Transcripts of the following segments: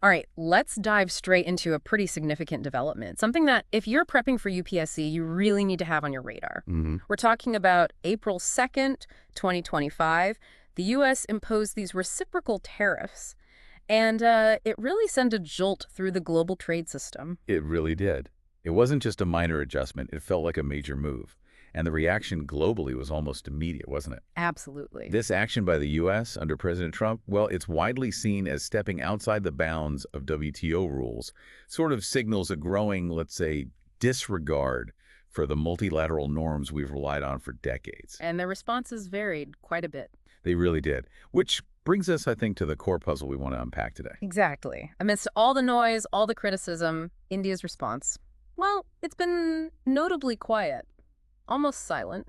All right, let's dive straight into a pretty significant development, something that if you're prepping for UPSC, you really need to have on your radar. Hmm. We're talking about April 2nd, 2025. The U.S. imposed these reciprocal tariffs, and it really sent a jolt through the global trade system. It really did. It wasn't just a minor adjustment. It felt like a major move. And the reaction globally was almost immediate, wasn't it? Absolutely. This action by the U.S. under President Trump, well, it's widely seen as stepping outside the bounds of WTO rules, sort of signals a growing, let's say, disregard for the multilateral norms we've relied on for decades. And their responses varied quite a bit. They really did. Which brings us, I think, to the core puzzle we want to unpack today. Exactly. Amidst all the noise, all the criticism, India's response, well, it's been notably quiet, almost silent.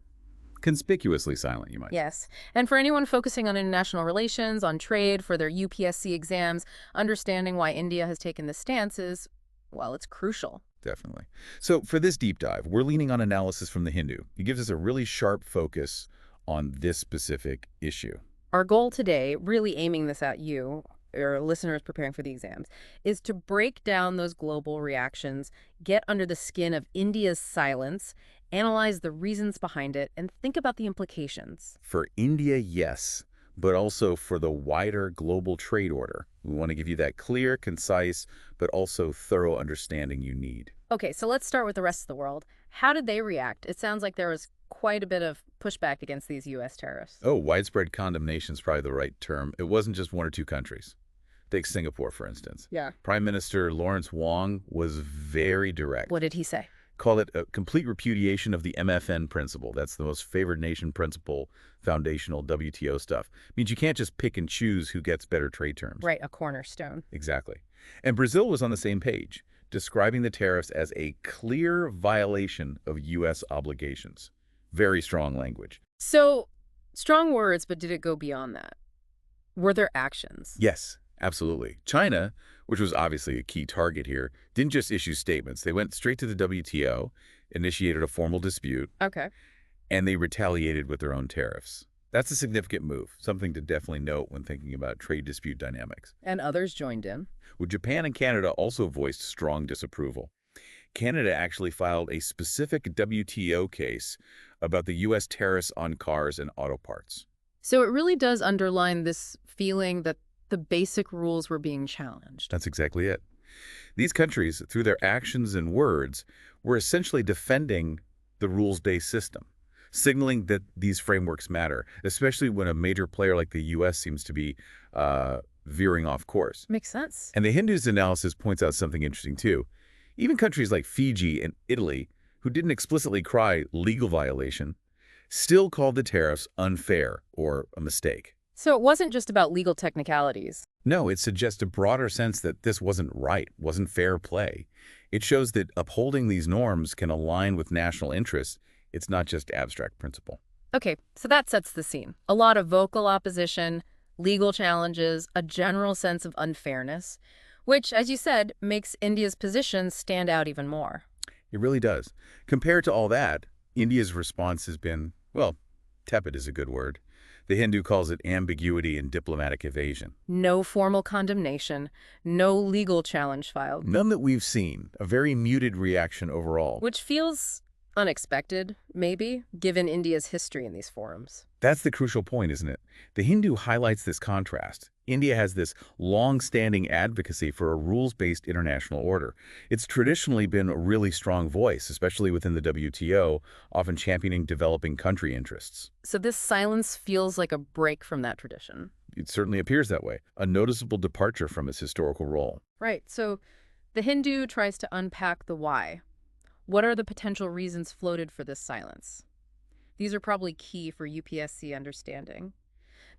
Conspicuously silent, you might say. Yes. And for anyone focusing on international relations, on trade, for their UPSC exams, understanding why India has taken this stance is, well, it's crucial. Definitely. So for this deep dive, we're leaning on analysis from The Hindu. He gives us a really sharp focus on this specific issue. Our goal today, really aiming this at you, or listeners preparing for the exams, is to break down those global reactions, get under the skin of India's silence, analyze the reasons behind it, and think about the implications. For India, yes, but also for the wider global trade order. We want to give you that clear, concise, but also thorough understanding you need. Okay, so let's start with the rest of the world. How did they react? It sounds like there was quite a bit of pushback against these U.S. tariffs. Oh, widespread condemnation is probably the right term. It wasn't just one or two countries. Take Singapore, for instance. Yeah. Prime Minister Lawrence Wong was very direct. What did he say? Call it a complete repudiation of the MFN principle. That's the most favored nation principle, foundational WTO stuff. Means you can't just pick and choose who gets better trade terms. Right, a cornerstone. Exactly. And Brazil was on the same page, describing the tariffs as a clear violation of U.S. obligations. Very strong language. So, strong words, but did it go beyond that? Were there actions? Yes, absolutely. China, which was obviously a key target here, didn't just issue statements. They went straight to the WTO, initiated a formal dispute, Okay. and they retaliated with their own tariffs. That's a significant move, something to definitely note when thinking about trade dispute dynamics. And others joined in. Well, Japan and Canada also voiced strong disapproval. Canada actually filed a specific WTO case about the U.S. tariffs on cars and auto parts. So it really does underline this feeling that the basic rules were being challenged. That's exactly it. These countries, through their actions and words, were essentially defending the rules-based system, signaling that these frameworks matter, especially when a major player like the U.S. seems to be veering off course. Makes sense. And the Hindu's analysis points out something interesting, too. Even countries like Fiji and Italy, who didn't explicitly cry legal violation, still called the tariffs unfair or a mistake. So it wasn't just about legal technicalities. No, it suggests a broader sense that this wasn't right, wasn't fair play. It shows that upholding these norms can align with national interests. It's not just abstract principle. Okay, so that sets the scene. A lot of vocal opposition, legal challenges, a general sense of unfairness, which, as you said, makes India's position stand out even more. It really does. Compared to all that, India's response has been, well, tepid is a good word. The Hindu calls it ambiguity and diplomatic evasion. No formal condemnation, no legal challenge filed. None that we've seen. A very muted reaction overall. Which feels unexpected, maybe, given India's history in these forums. That's the crucial point, isn't it? The Hindu highlights this contrast. India has this long-standing advocacy for a rules-based international order. It's traditionally been a really strong voice, especially within the WTO, often championing developing country interests. So this silence feels like a break from that tradition. It certainly appears that way, a noticeable departure from its historical role. Right, so the Hindu tries to unpack the why. What are the potential reasons floated for this silence? These are probably key for UPSC understanding.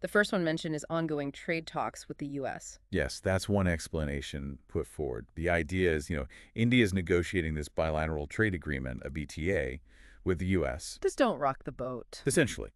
The first one mentioned is ongoing trade talks with the U.S. Yes, that's one explanation put forward. The idea is, India is negotiating this bilateral trade agreement, a BTA, with the U.S. Just don't rock the boat. Essentially,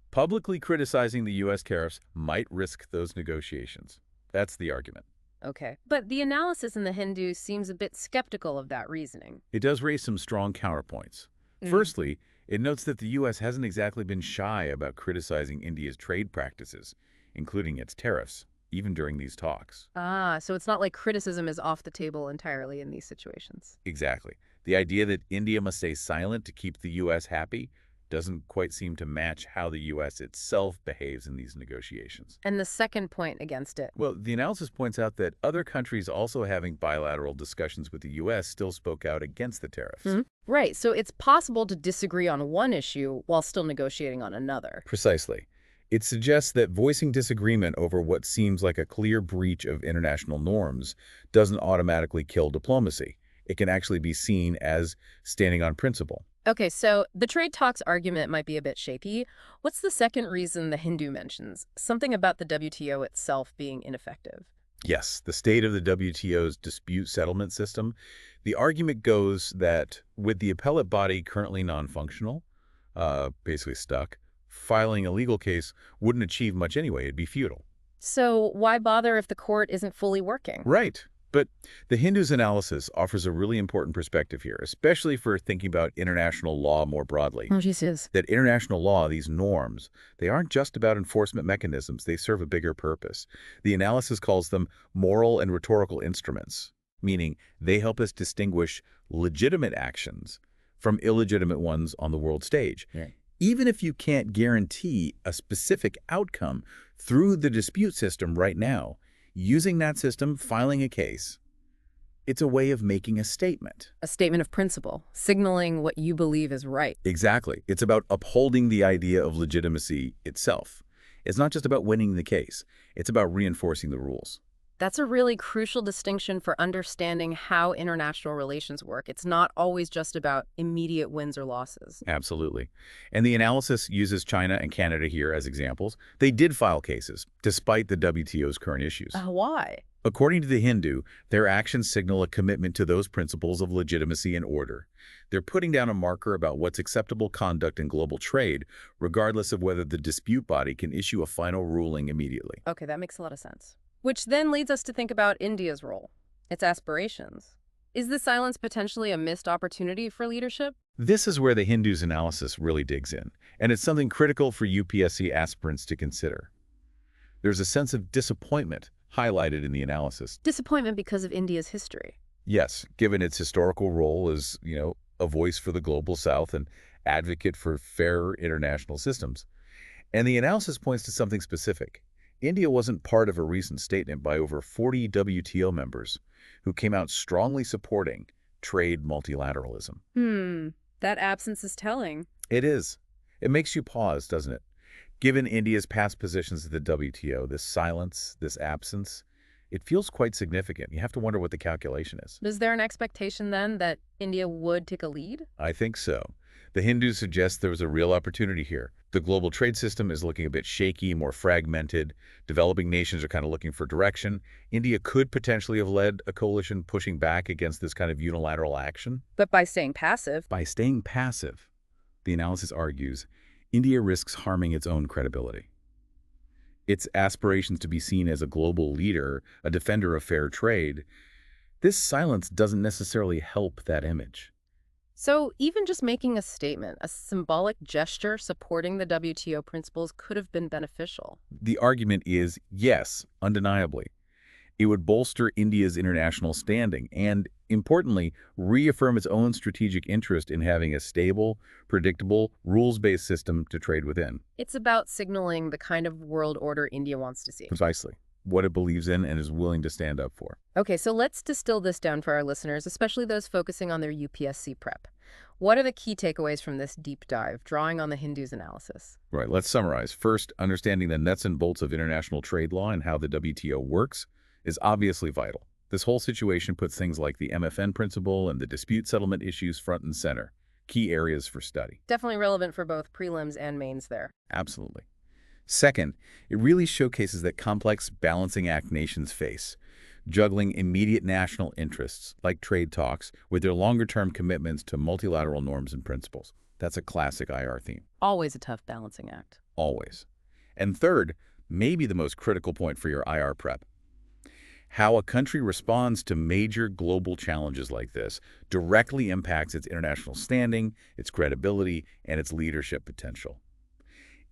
publicly criticizing the U.S. tariffs might risk those negotiations. That's the argument. Okay. But the analysis in the Hindu seems a bit skeptical of that reasoning. It does raise some strong counterpoints. Firstly, it notes that the U.S. hasn't exactly been shy about criticizing India's trade practices, including its tariffs. even during these talks. Ah, so it's not like criticism is off the table entirely in these situations. Exactly. The idea that India must stay silent to keep the U.S. happy doesn't quite seem to match how the U.S. itself behaves in these negotiations. And the second point against it. Well, the analysis points out that other countries also having bilateral discussions with the U.S. still spoke out against the tariffs. Right, so it's possible to disagree on one issue while still negotiating on another. Precisely. It suggests that voicing disagreement over what seems like a clear breach of international norms doesn't automatically kill diplomacy. It can actually be seen as standing on principle. Okay, so the trade talks argument might be a bit shaky. What's the second reason the Hindu mentions? Something about the WTO itself being ineffective. Yes, the state of the WTO's dispute settlement system. The argument goes that with the appellate body currently non-functional, basically stuck, filing a legal case wouldn't achieve much anyway. It'd be futile. So why bother if the court isn't fully working? Right. But the Hindu's analysis offers a really important perspective here, especially for thinking about international law more broadly. Oh, Jesus. That international law, these norms, they aren't just about enforcement mechanisms. They serve a bigger purpose. The analysis calls them moral and rhetorical instruments, meaning they help us distinguish legitimate actions from illegitimate ones on the world stage. Yeah. Even if you can't guarantee a specific outcome through the dispute system right now, using that system, filing a case, it's a way of making a statement. A statement of principle, signaling what you believe is right. Exactly. It's about upholding the idea of legitimacy itself. It's not just about winning the case. It's about reinforcing the rules. That's a really crucial distinction for understanding how international relations work. It's not always just about immediate wins or losses. Absolutely. And the analysis uses China and Canada here as examples. They did file cases, despite the WTO's current issues. Why? According to the Hindu, their actions signal a commitment to those principles of legitimacy and order. They're putting down a marker about what's acceptable conduct in global trade, regardless of whether the dispute body can issue a final ruling immediately. Okay, that makes a lot of sense. Which then leads us to think about India's role, its aspirations. Is the silence potentially a missed opportunity for leadership? This is where the Hindu's analysis really digs in, and it's something critical for UPSC aspirants to consider. There's a sense of disappointment highlighted in the analysis. Disappointment because of India's history. Yes, given its historical role as, a voice for the global South and advocate for fairer international systems. And the analysis points to something specific. India wasn't part of a recent statement by over 40 WTO members who came out strongly supporting trade multilateralism. That absence is telling. It is. It makes you pause, doesn't it? Given India's past positions at the WTO, this silence, this absence, it feels quite significant. You have to wonder what the calculation is. Is there an expectation then that India would take a lead? I think so. The Hindus suggest there was a real opportunity here. The global trade system is looking a bit shaky, more fragmented. Developing nations are kind of looking for direction. India could potentially have led a coalition pushing back against this kind of unilateral action. But by staying passive. By staying passive, the analysis argues, India risks harming its own credibility. Its aspirations to be seen as a global leader, a defender of fair trade, this silence doesn't necessarily help that image. So even just making a statement, a symbolic gesture supporting the WTO principles could have been beneficial. The argument is, yes, undeniably. It would bolster India's international standing and, importantly, reaffirm its own strategic interest in having a stable, predictable, rules-based system to trade within. It's about signaling the kind of world order India wants to see. Precisely. What it believes in and is willing to stand up for. Okay, so let's distill this down for our listeners, especially those focusing on their UPSC prep. What are the key takeaways from this deep dive, drawing on the Hindu's analysis? Right, let's summarize. First, understanding the nuts and bolts of international trade law and how the WTO works is obviously vital. This whole situation puts things like the MFN principle and the dispute settlement issues front and center, key areas for study. Definitely relevant for both prelims and mains there. Absolutely. Second, it really showcases that complex balancing act nations face, juggling immediate national interests, like trade talks, with their longer-term commitments to multilateral norms and principles. That's a classic IR theme. Always a tough balancing act. Always. And third, maybe the most critical point for your IR prep, how a country responds to major global challenges like this directly impacts its international standing, its credibility, and its leadership potential.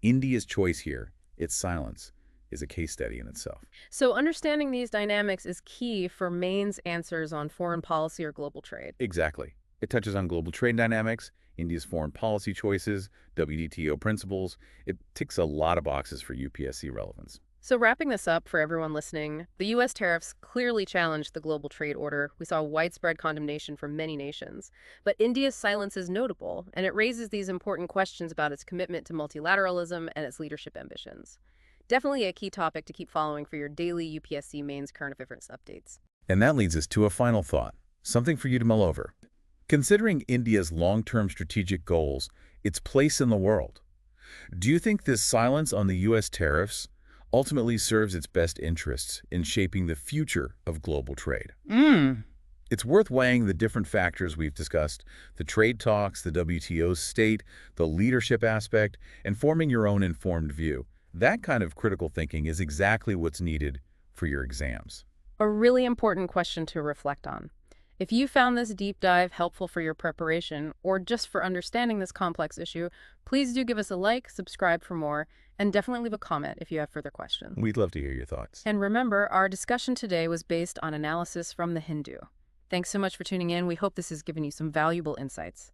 India's choice here, its silence, is a case study in itself. So understanding these dynamics is key for Maine's answers on foreign policy or global trade. Exactly. It touches on global trade dynamics, India's foreign policy choices, WTO principles. It ticks a lot of boxes for UPSC relevance. So wrapping this up for everyone listening, the U.S. tariffs clearly challenged the global trade order. We saw widespread condemnation from many nations. But India's silence is notable, and it raises these important questions about its commitment to multilateralism and its leadership ambitions. Definitely a key topic to keep following for your daily UPSC Maine's current affairs updates. And that leads us to a final thought, something for you to mull over. Considering India's long-term strategic goals, its place in the world, do you think this silence on the U.S. tariffs ultimately serves its best interests in shaping the future of global trade? It's worth weighing the different factors we've discussed, the trade talks, the WTO's state, the leadership aspect, and forming your own informed view. That kind of critical thinking is exactly what's needed for your exams. A really important question to reflect on. If you found this deep dive helpful for your preparation or just for understanding this complex issue, please do give us a like, subscribe for more, and definitely leave a comment if you have further questions. We'd love to hear your thoughts. And remember, our discussion today was based on analysis from The Hindu. Thanks so much for tuning in. We hope this has given you some valuable insights.